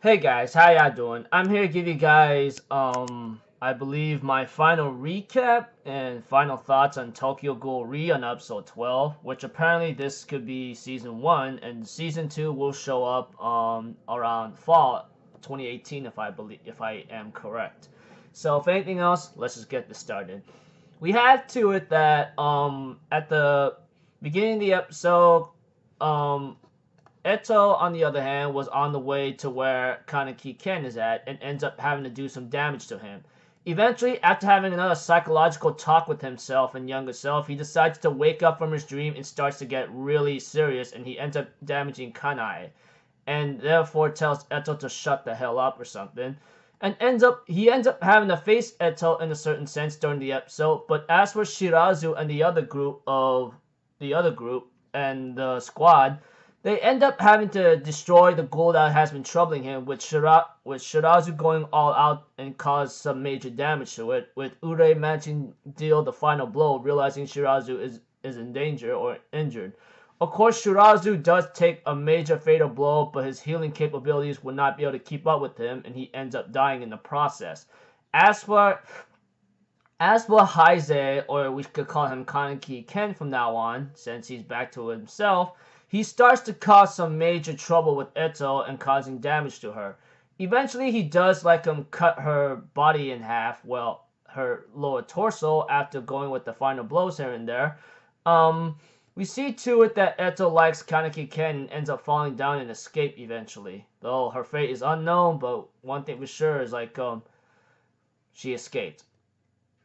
Hey guys, how y'all doing? I'm here to give you guys, I believe my final recap and final thoughts on Tokyo Ghoul on episode 12, which apparently this could be season 1, and season 2 will show up, around fall 2018 if I am correct. So if anything else, let's just get this started. We had to it that, at the beginning of the episode, Eto, on the other hand, was on the way to where Kaneki Ken is at and ends up having to do some damage to him. Eventually, after having another psychological talk with himself and younger self, he decides to wake up from his dream and starts to get really serious, and he ends up damaging Kanae, and therefore tells Eto to shut the hell up or something. And he ends up having to face Eto in a certain sense during the episode. But as for Shirazu and the other group and the squad, they end up having to destroy the ghoul that has been troubling him, with Shirazu going all out and cause some major damage to it, with Ure managing to deal the final blow, realizing Shirazu is in danger or injured. Of course, Shirazu does take a major fatal blow, but his healing capabilities will not be able to keep up with him, and he ends up dying in the process. As for Heize, or we could call him Kaneki Ken from now on, since he's back to himself, he starts to cause some major trouble with Eto and causing damage to her. Eventually, he does cut her body in half, well, her lower torso, after going with the final blows here and there. We see to it that Eto likes Kaneki Ken and ends up falling down and escape eventually. Though her fate is unknown, but one thing for sure is she escaped.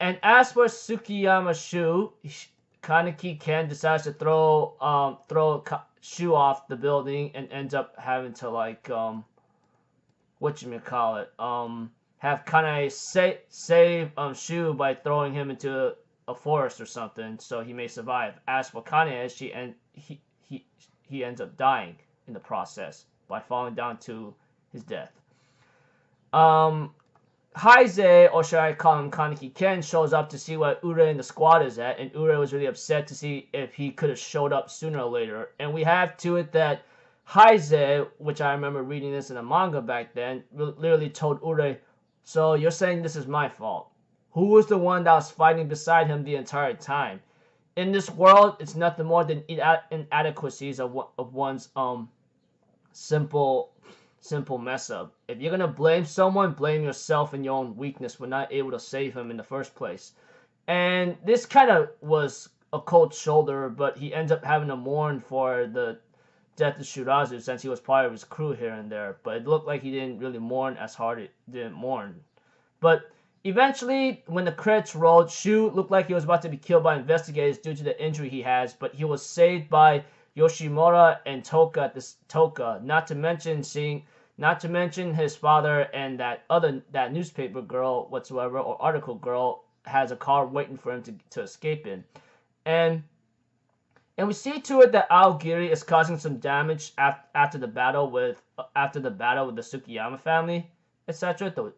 And as for Tsukiyama Shu, Kaneki Ken decides to throw Shu off the building and ends up having to have Kanae save Shu by throwing him into a forest or something so he may survive. As for Kanae, he ends up dying in the process by falling down to his death. Heize, or should I call him Kaneki Ken, shows up to see where Ure and the squad is at, and Ure was really upset to see if he could have showed up sooner or later. And we have to it that Heize, which I remember reading this in a manga back then, literally told Ure, "So you're saying this is my fault? Who was the one that was fighting beside him the entire time? In this world, it's nothing more than inadequacies of one's simple mess up. If you're gonna blame someone, blame yourself and your own weakness for not able to save him in the first place." And this kind of was a cold shoulder, but he ends up having to mourn for the death of Shirazu since he was part of his crew here and there. But it looked like he didn't really mourn as hard. It didn't mourn. But eventually, when the credits rolled, Shu looked like he was about to be killed by investigators due to the injury he has, but he was saved by Yoshimura and Toka, not to mention his father and that newspaper girl whatsoever, or article girl, has a car waiting for him to escape in. And we see to it that Aogiri is causing some damage after the battle with the Tsukiyama family, etc.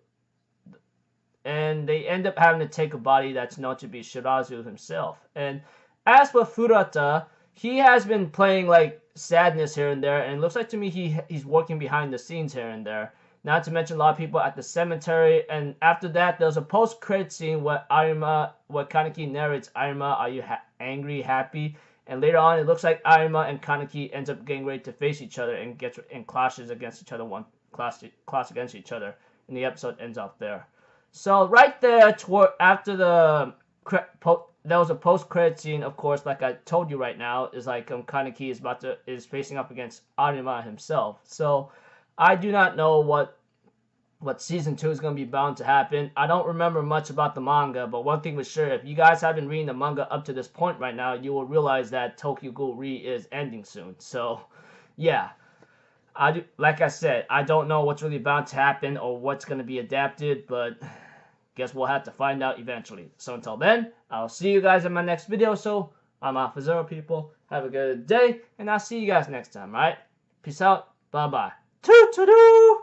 And they end up having to take a body that's known to be Shirazu himself. And as for Furata, he has been playing sadness here and there, and it looks like to me he's working behind the scenes here and there. Not to mention a lot of people at the cemetery. And after that, there's a post-credit scene where Kaneki narrates, "Arima, are you angry, happy?" And later on, it looks like Arima and Kaneki ends up getting ready to face each other and clashes against each other, clash against each other, and the episode ends off there. So right there, after there was a post-credit scene, of course, like I told you right now, is Kaneki is facing up against Arima himself. So I do not know what season 2 is going to be bound to happen. I don't remember much about the manga, but one thing was sure, if you guys have been reading the manga up to this point right now, you will realize that Tokyo Ghoul is ending soon. So yeah, like I said, I don't know what's really bound to happen or what's going to be adapted, but guess we'll have to find out eventually. So until then, I'll see you guys in my next video. So I'm out for Zero, people. Have a good day, and I'll see you guys next time, alright? Peace out. Bye-bye. Toot-toot-doo!